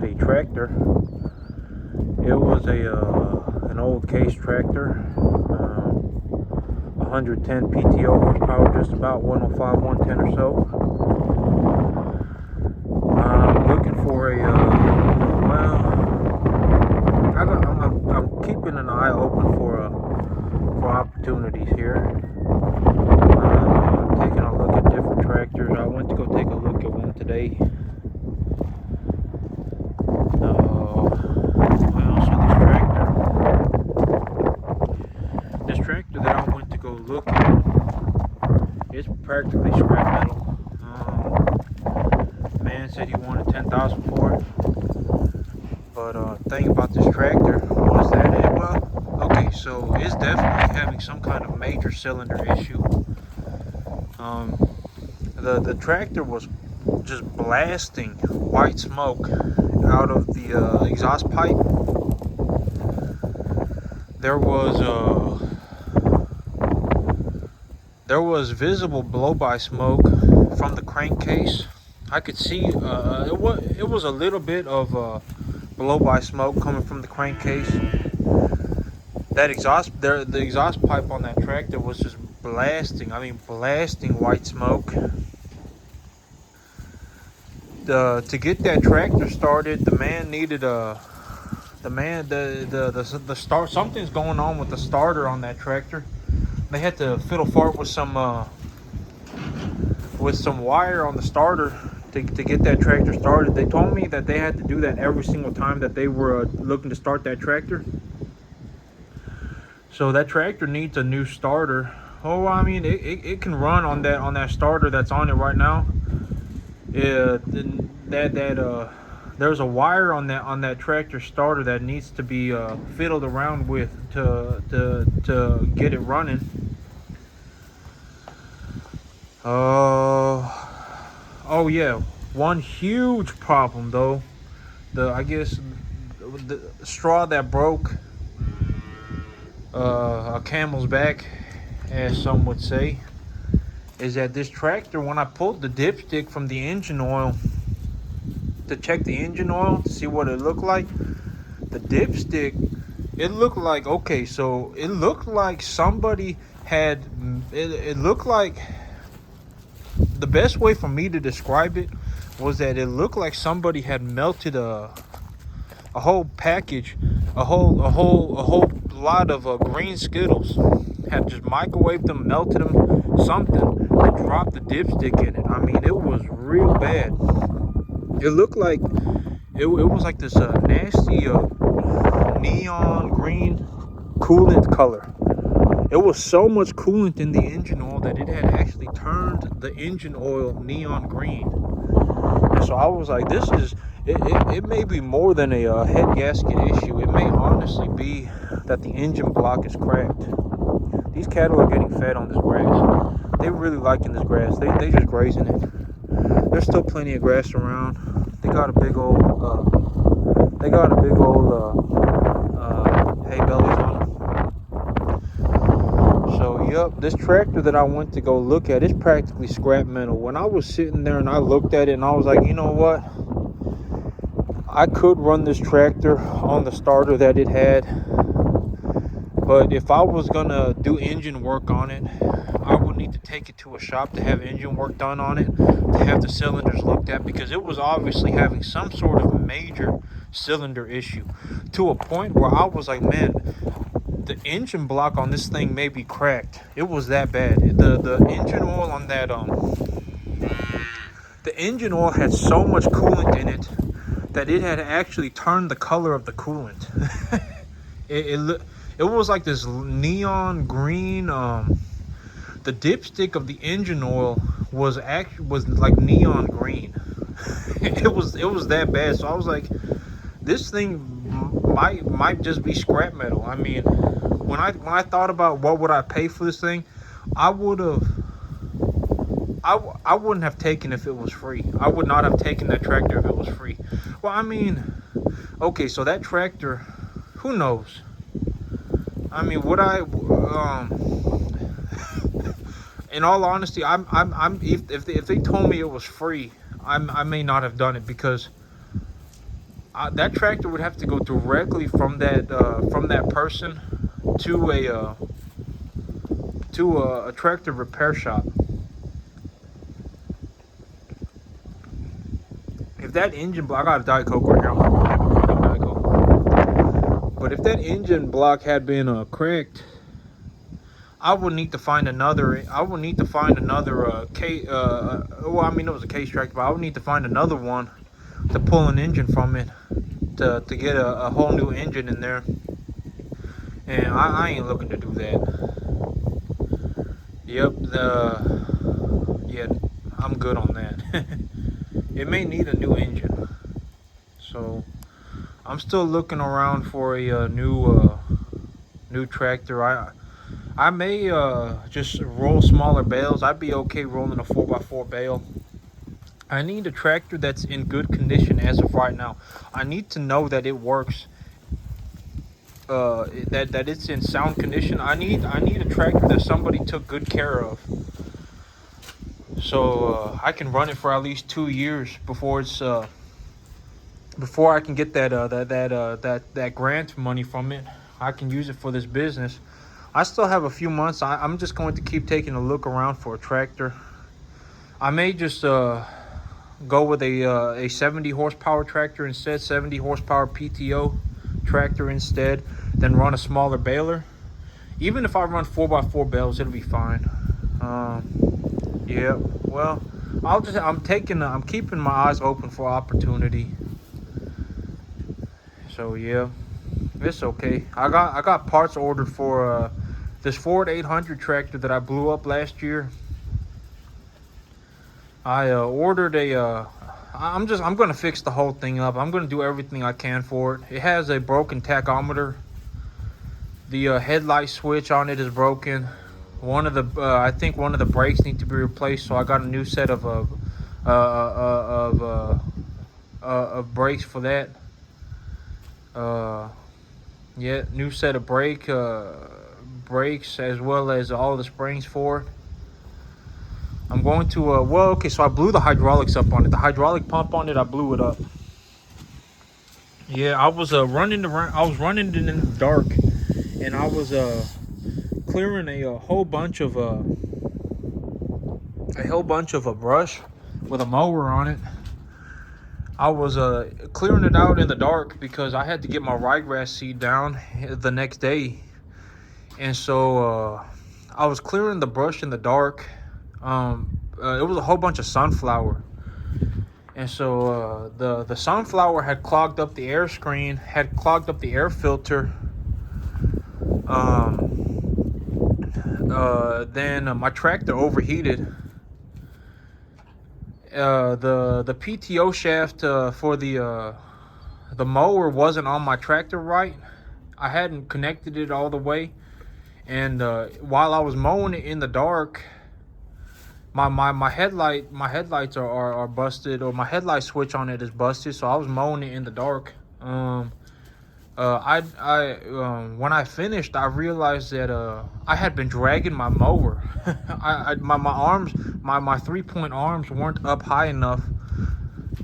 at a tractor. It was an old case tractor, 110 PTO horsepower, just about 105, 110 or so. I'm looking for I'm keeping an eye open for opportunities here. Taking a look at different tractors. I went to go take a look at one today. This tractor that I went to go look at is practically scrap metal. Man said he wanted $10,000 for it. But thing about this tractor was that okay, so it's definitely having some kind of major cylinder issue. The tractor was just blasting white smoke out of the exhaust pipe. There was visible blow-by smoke from the crankcase. I could see it was a little bit of blow-by smoke coming from the crankcase. The exhaust pipe on that tractor was just blasting. I mean, blasting white smoke. To get that tractor started, the man needed the start. Something's going on with the starter on that tractor. They had to fiddle fart with some wire on the starter to get that tractor started. They told me that they had to do that every single time that they were looking to start that tractor. So that tractor needs a new starter. Oh, I mean, it can run on that starter that's on it right now. There's a wire on that tractor starter that needs to be fiddled around with to get it running. Oh yeah, one huge problem though. I guess the straw that broke a camel's back, as some would say, is that this tractor, when I pulled the dipstick from the engine oil to check the engine oil to see what it looked like, the dipstick, it looked like, okay, so it looked like somebody had, it looked like, the best way for me to describe it was that it looked like somebody had melted a whole package, a whole lot of green Skittles, had just microwaved them, melted them, something, and dropped the dipstick in it. I mean, it was real bad. It looked like it was like this nasty neon green coolant color. It was so much coolant in the engine oil that it had actually turned the engine oil neon green. And so I was like, it may be more than a head gasket issue. It may honestly be that the engine block is cracked. These cattle are getting fed on this grass. They're really liking this grass. They just grazing it. There's still plenty of grass around. They got a big old hay bellies on them. So yep, this tractor that I went to go look at is practically scrap metal. When I was sitting there and I looked at it and I was like, you know what? I could run this tractor on the starter that it had, but if I was gonna do engine work on it, I would need to take it to a shop to have engine work done on it, to have the cylinders looked at, because it was obviously having some sort of major cylinder issue, to a point where I was like, man, the engine block on this thing may be cracked. It was that bad. The engine oil on that the engine oil had so much coolant in it that it had actually turned the color of the coolant. It was like this neon green. The dipstick of the engine oil was like neon green. it was that bad. So I was like, this thing might just be scrap metal. I mean, when I thought about what would I pay for this thing, I wouldn't have taken if it was free. I would not have taken that tractor if it was free. Well, I mean, okay, so that tractor, who knows? I mean, would I? In all honesty, if they told me it was free, I may not have done it, because that tractor would have to go directly from that person to a tractor repair shop. If that engine block, I got a Diet Coke right here. Diet Coke. But if that engine block had been cracked, I would need to find another. I would need to find another case. Well, I mean it was a case tractor, but I would need to find another one to pull an engine from it to get a whole new engine in there. And I ain't looking to do that. Yep. Yeah, I'm good on that. It may need a new engine, so I'm still looking around for a new tractor. I may just roll smaller bales. I'd be okay rolling a 4x4 bale. I need a tractor that's in good condition as of right now. I need to know that it works. That it's in sound condition. I need a tractor that somebody took good care of, so I can run it for at least 2 years before it's before I can get that grant money from it. I can use it for this business. I still have a few months. I'm just going to keep taking a look around for a tractor. I may just go with a 70 horsepower tractor instead, 70 horsepower PTO tractor instead, then run a smaller baler. Even if I run 4x4 bales, it'll be fine. Yeah, well, I'm keeping my eyes open for opportunity. So yeah, it's okay. I got parts ordered for this Ford 800 tractor that I blew up last year. I ordered I'm gonna fix the whole thing up. I'm gonna do everything I can for it. It has a broken tachometer. The headlight switch on it is broken. I think one of the brakes need to be replaced. So I got a new set of brakes for that. Yeah, new set of brakes as well as all the springs for it. I'm going to well, okay, so I blew the hydraulics up on it. The hydraulic pump on it, I blew it up. Yeah, I was running it in the dark, and I was clearing a whole bunch of brush with a mower on it. I was clearing it out in the dark because I had to get my ryegrass seed down the next day, and so I was clearing the brush in the dark. It was a whole bunch of sunflower, and so the sunflower had clogged up the air screen, had clogged up the air filter. Then my tractor overheated. The PTO shaft for the mower wasn't on my tractor right. I hadn't connected it all the way, and while I was mowing it in the dark, my headlights are busted, or my headlight switch on it is busted. So I was mowing it in the dark. When I finished, I realized that I had been dragging my mower. My arms, my 3-point arms weren't up high enough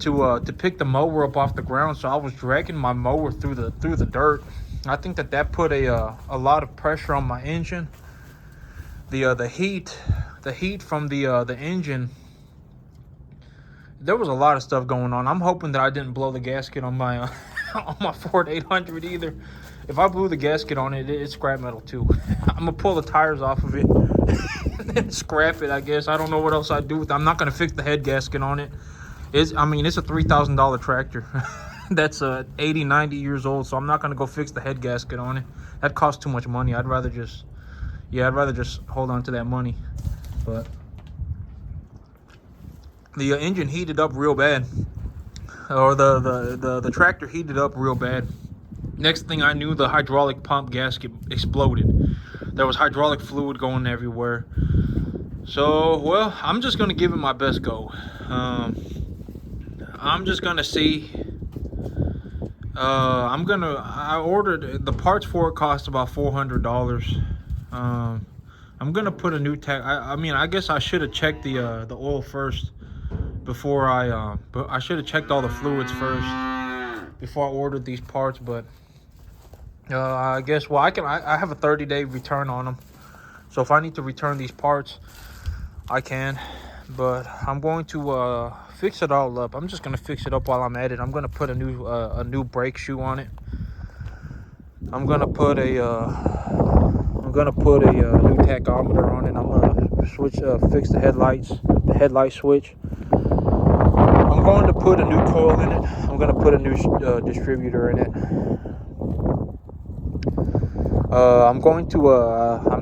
to pick the mower up off the ground, so I was dragging my mower through the dirt. I think that put a lot of pressure on my engine. The heat from the engine. There was a lot of stuff going on. I'm hoping that I didn't blow the gasket on my on my Ford 800 either. If I blew the gasket on it, it's scrap metal too. I'm gonna pull the tires off of it and scrap it, I guess. I don't know what else I'd do with it. I'm not gonna fix the head gasket on it. It's a $3,000 tractor. That's 80, 90 years old, so I'm not gonna go fix the head gasket on it. That costs too much money. I'd rather just hold on to that money. But the engine heated up real bad, or the tractor heated up real bad. Next thing I knew, the hydraulic pump gasket exploded. There was hydraulic fluid going everywhere. So, well, I'm just gonna give it my best go. I'm just gonna see. I ordered the parts for it, cost about $400. I'm gonna put a new tech. I mean, I guess I should have checked the oil first before but I should have checked all the fluids first before I ordered these parts, but I guess, well, I have a 30-day return on them. So if I need to return these parts, I can. But I'm going to fix it all up. I'm just gonna fix it up while I'm at it. I'm gonna put a new brake shoe on it. I'm gonna put a new tachometer on it. I'm gonna fix the headlight switch. I'm going to put a new coil in it. I'm going to put a new distributor in it. I'm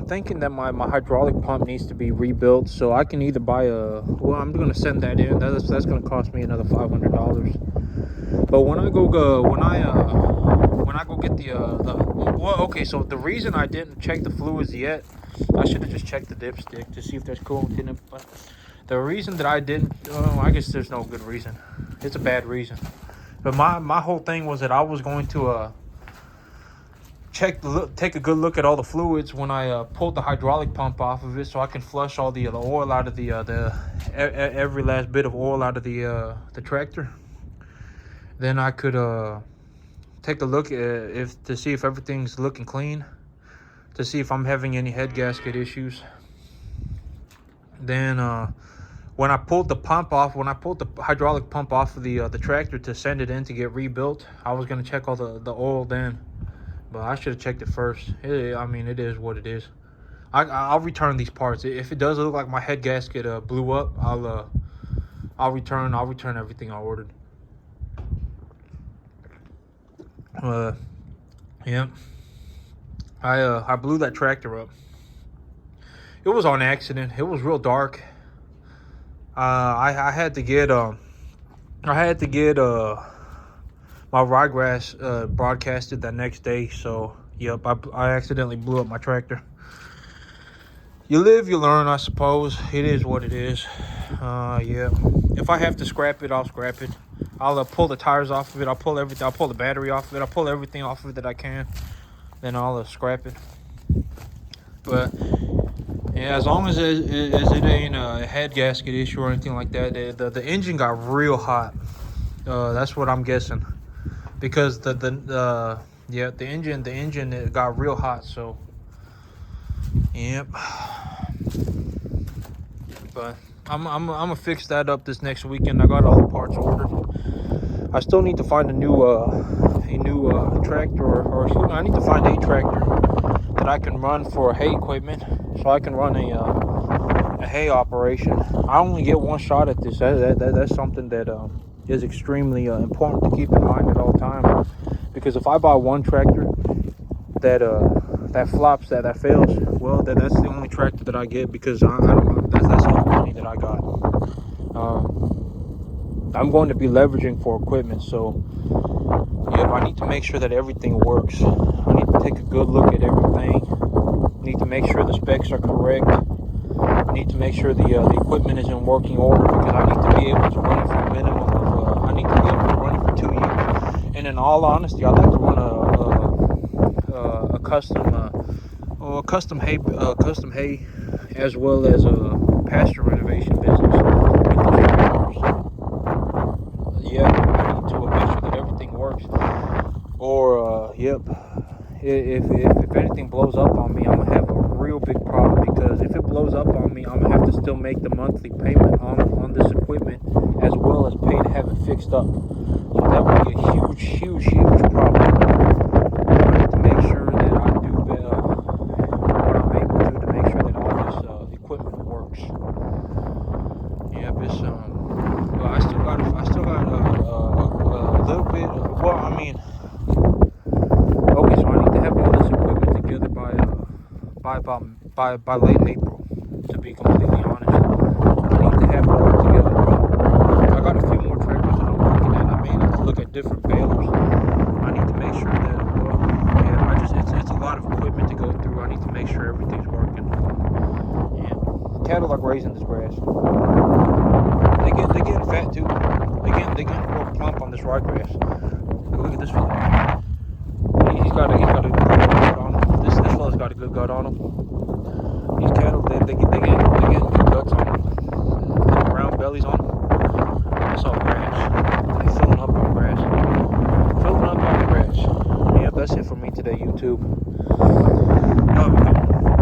thinking that my hydraulic pump needs to be rebuilt, so I can either buy I'm going to send that in. That's going to cost me another $500. But when I go get so the reason I didn't check the fluids yet, I should have just checked the dipstick to see if there's coolant in it. But the reason that I didn't, I guess there's no good reason. It's a bad reason. But my whole thing was that I was going to take a good look at all the fluids when I pulled the hydraulic pump off of it, so I can flush all the oil out of every last bit of oil out of the tractor. Then I could take a look to see if everything's looking clean, to see if I'm having any head gasket issues. Then when I pulled the hydraulic pump off of the tractor to send it in to get rebuilt, I was going to check all the oil then. But I should have checked it first. It is what it is. I'll return these parts. If it does look like my head gasket blew up, I'll return everything I ordered. Yeah. I blew that tractor up. It was on accident. It was real dark. I had to get my ryegrass broadcasted that next day. So yep, I accidentally blew up my tractor. You live, you learn, I suppose. It is what it is. Yeah. If I have to scrap it, I'll scrap it. I'll pull the tires off of it. I'll pull everything. I'll pull the battery off of it. I'll pull everything off of it that I can. Then I'll scrap it. But yeah, as long as it ain't a head gasket issue or anything like that, the engine got real hot. That's what I'm guessing, because the engine it got real hot. So yep. But I'm gonna fix that up this next weekend. I got all the parts ordered. I still need to find a new tractor, or I need to find a tractor that I can run for hay equipment, so I can run a hay operation. I only get one shot at this. That's something that is extremely important to keep in mind at all times. Because if I buy one tractor that flops, that fails, well, that's the only tractor that I get, because that's all the money that I got. I'm going to be leveraging for equipment, so yep, I need to make sure that everything works. I need to take a good look at everything. I need to make sure the specs are correct. I need to make sure the equipment is in working order, because I need to be able to run it for a minimum of, I need to be able to run it for 2 years. And in all honesty, I'd like to run a custom hay, as well as a pasture renovation business with those tractors. Yeah, I need to make sure that everything works. Or yep, if anything blows up on me, I'm gonna have a real big problem, because if it blows up on me, I'm gonna have to still make the monthly payment on this equipment, as well as pay to have it fixed up. So that would be a huge problem. I need to make sure that I do what I'm able to make sure that all this equipment works. Yeah, but I still got a little bit. Okay, so I need to have all this equipment together by late April. To be completely honest, I need to have it all together. I got a few more tractors that I'm looking at. I may need to look at different balers. I need to make sure that it's a lot of equipment to go through. I need to make sure everything's working. Yeah, cattle like raising this grass. They getting fat too. They getting real plump on this ryegrass. Look at this fella. He's got a good gut on him. This fella's got a good gut on him. These cattle, they getting good guts on them. Little round bellies on them. It's all grass. They filling up on grass. that's it for me today, YouTube. Y'all have a good one.